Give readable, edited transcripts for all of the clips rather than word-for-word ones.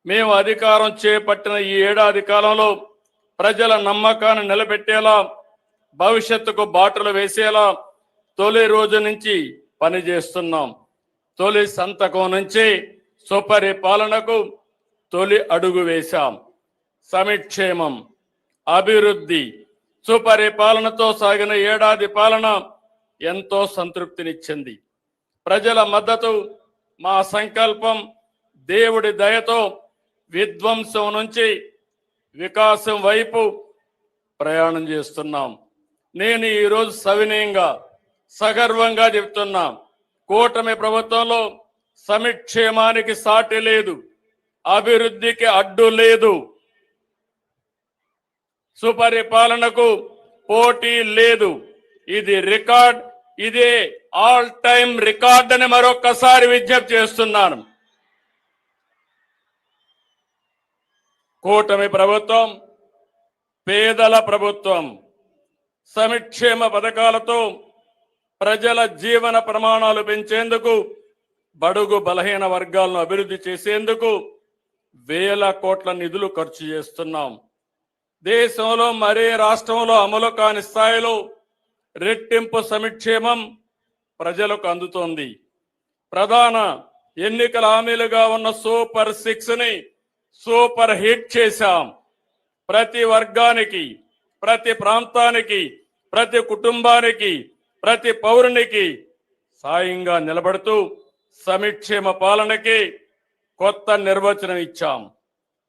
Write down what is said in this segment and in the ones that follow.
మేము అధికారం చేపట్టిన ఈ ఏడాది కాలంలో ప్రజల నమ్మకాన్ని నిలబెట్టేలా, భవిష్యత్తుకు బాటలు వేసేలా తొలి రోజు నుంచి పనిచేస్తున్నాం. తొలి సంతకం నుంచి సుపరిపాలనకు తొలి అడుగు వేశాం. సమిక్షేమం, అభివృద్ధి, సుపరిపాలనతో సాగిన ఏడాది పాలన ఎంతో సంతృప్తినిచ్చింది. ప్రజల మద్దతు మా సంకల్పం. దేవుడి దయతో విధ్వంసం నుంచి వికాసం వైపు ప్రయాణం చేస్తున్నాం. నేను ఈరోజు సవినయంగా సగర్వంగా చెప్తున్నా, కూటమి ప్రభుత్వంలో సమిక్షేమానికి సాటి లేదు, అభివృద్ధికి అడ్డు లేదు, సుపరిపాలనకు పోటీ లేదు. ఇది రికార్డ్, ఇదే ఆల్ టైమ్ రికార్డ్ అని మరొక్కసారి విజ్ఞప్తి చేస్తున్నాను. కూటమి ప్రభుత్వం పేదల ప్రభుత్వం. సమిక్షేమ పథకాలతో ప్రజల జీవన ప్రమాణాలు పెంచేందుకు, బడుగు బలహీన వర్గాలను అభివృద్ధి చేసేందుకు వేల కోట్ల నిధులు ఖర్చు చేస్తున్నాం. దేశంలో మరే రాష్ట్రంలో అమలు కాని స్థాయిలో రెట్టింపు సమిక్షేమం ప్రజలకు అందుతోంది. ప్రధాన ఎన్నికల హామీలుగా ఉన్న సూపర్ 6ని సూపర్ హిట్ చేశాం. ప్రతి వర్గానికి, ప్రతి ప్రాంతానికి, ప్రతి కుటుంబానికి, ప్రతి పౌరునికి సాయంగా నిలబడుతూ సమిక్షేమ పాలనకి కొత్త నిర్వచనం ఇచ్చాం.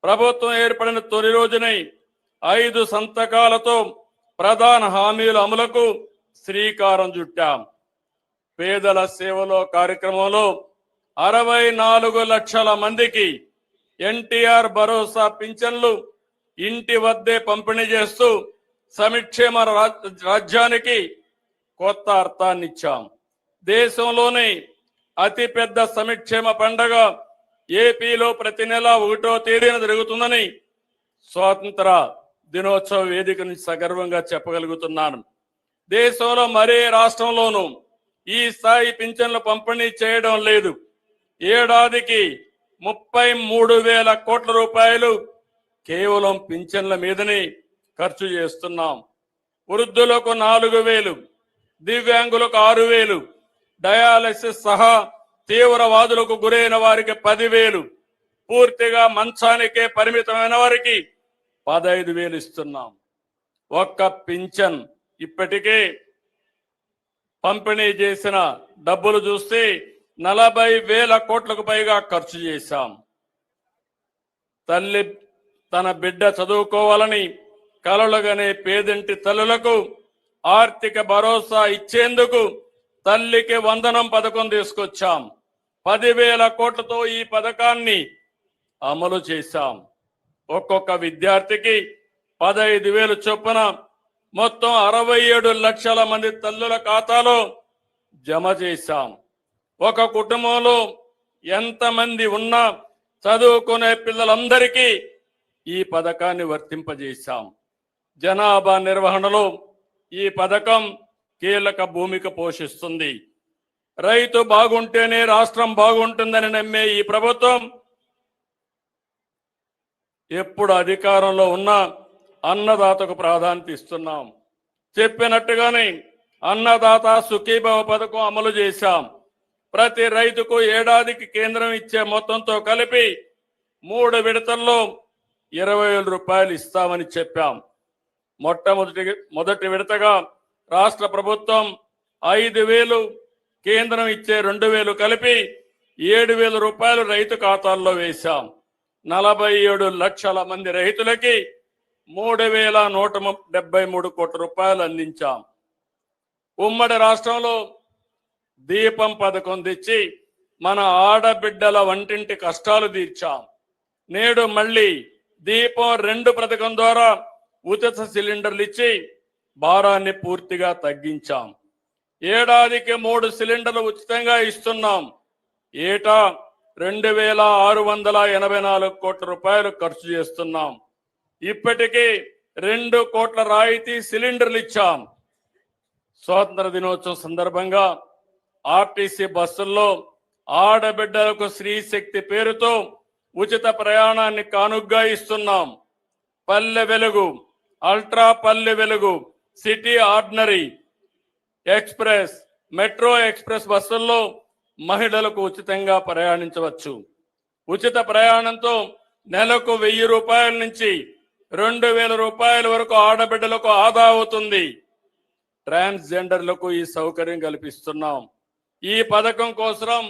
ప్రభుత్వం ఏర్పడిన తొలి రోజునే 5 సంతకాలతో ప్రధాన హామీల అమలుకు శ్రీకారం చుట్టాం. పేదల సేవలో కార్యక్రమంలో 64 లక్షల మందికి ఎన్టీఆర్ భరోసా పింఛన్లు ఇంటి వద్దే పంపిణీ చేస్తూ సమిక్షేమ రాజ్యానికి కొత్త అర్థాన్నిచ్చాం. దేశంలోనే అతిపెద్ద సమిక్షేమ పండుగ ఏపీలో ప్రతి నెల 1వ తేదీన జరుగుతుందని స్వాతంత్ర దినోత్సవ వేదిక నుంచి సగర్వంగా చెప్పగలుగుతున్నాను. దేశంలో మరే రాష్ట్రంలోనూ ఈ స్థాయి పింఛన్లు పంపిణీ చేయడం లేదు. ఏడాదికి 33,000 కోట్ల రూపాయలు కేవలం పింఛన్ల మీదనే ఖర్చు చేస్తున్నాం. వృద్ధులకు 4,000, దివ్యాంగులకు 6,000, డయాలసిస్ సహా తీవ్రవాదులకు గురైన వారికి 10,000, పూర్తిగా మంచానికే పరిమితమైన వారికి 15,000 ఇస్తున్నాం. ఒక్క పింఛన్ ఇప్పటికే పంపిణీ చేసిన డబ్బులు చూస్తే 40,000 కోట్లకు పైగా ఖర్చు చేశాం. తల్లి తన బిడ్డ చదువుకోవాలని కలలుగనే పేదింటి తల్లులకు ఆర్థిక భరోసా ఇచ్చేందుకు తల్లికి వందనం పథకం తీసుకొచ్చాం. 10,000 కోట్లతో ఈ పథకాన్ని అమలు చేశాం. ఒక్కొక్క విద్యార్థికి 15,000 చొప్పున మొత్తం 67 లక్షల మంది తల్లుల ఖాతాలో జమ చేశాం. ఒక కుటుంబంలో ఎంతమంది ఉన్నా చదువుకునే పిల్లలందరికీ ఈ పథకాన్ని వర్తింపజేశాం. జనాభా నిర్వహణలో ఈ పథకం కీలక భూమిక పోషిస్తుంది. రైతు బాగుంటేనే రాష్ట్రం బాగుంటుందని నమ్మే ఈ ప్రభుత్వం ఎప్పుడు అధికారంలో ఉన్నా అన్నదాతకు ప్రాధాన్యత ఇస్తున్నాం. చెప్పినట్టుగానే అన్నదాత సుఖీభవ పథకం అమలు చేశాం. ప్రతి రైతుకు ఏడాదికి కేంద్రం ఇచ్చే మొత్తంతో కలిపి 3 విడతల్లో 20,000 రూపాయలు ఇస్తామని చెప్పాం. మొదటి విడతగా రాష్ట్ర ప్రభుత్వం 5,000, కేంద్రం ఇచ్చే 2,000 కలిపి 7,000 రూపాయలు రైతు ఖాతాల్లో వేశాం. 47 లక్షల మంది రైతులకి 3,173 కోట్ల రూపాయలు అందించాం. ఉమ్మడి రాష్ట్రంలో దీపం పథకం తెచ్చి మన ఆడబిడ్డల వంటింటి కష్టాలు తీర్చాం. నేడు మళ్ళీ దీపం 2 పథకం ద్వారా ఉచిత సిలిండర్లు ఇచ్చి భారాన్ని పూర్తిగా తగ్గించాం. ఏడాదికి 3 సిలిండర్లు ఉచితంగా ఇస్తున్నాం. ఏటా 2,684 కోట్ల రూపాయలు ఖర్చు చేస్తున్నాం. ఇప్పటికీ 2 కోట్ల రాయితీ సిలిండర్లు ఇచ్చాం. స్వాతంత్ర దినోత్సవం సందర్భంగా ఆర్టీసీ బస్సుల్లో ఆడబిడ్డలకు స్త్రీ శక్తి పేరుతో ఉచిత ప్రయాణాన్ని కానుగ్గా ఇస్తున్నాం. Palle Velugu, ultra Palle Velugu, city ordinary express, metro express బస్సుల్లో మహిళలకు ఉచితంగా ప్రయాణించవచ్చు. ఉచిత ప్రయాణంతో నెలకు 1000 రూపాయల నుంచి 2000 రూపాయల వరకు ఆడబిడ్డలకు ఆదా అవుతుంది. ట్రాన్స్జెండర్లకు ఈ సౌకర్యం కల్పిస్తున్నాం. ఈ పథకం కోసం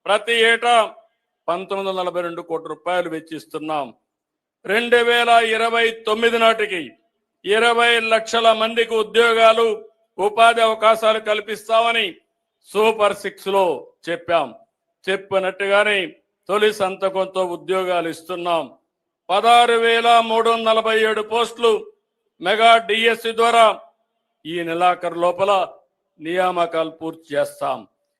ప్రతి ఏటా 1942 కోట్ల రూపాయలు వెచ్చిస్తున్నాం. 2029 నాటికి 20 లక్షల మందికి ఉద్యోగాలు, ఉపాధి అవకాశాలు కల్పిస్తామని సూపర్ 6 లో చెప్పాం. చెప్పినట్టుగానే తొలి సంతకంతో ఉద్యోగాలు ఇస్తున్నాం. 16,347 పోస్టులు మెగా డిఎస్సి ద్వారా ఈ నెలాఖరు లోపల నియామకాలు పూర్తి చేస్తాం.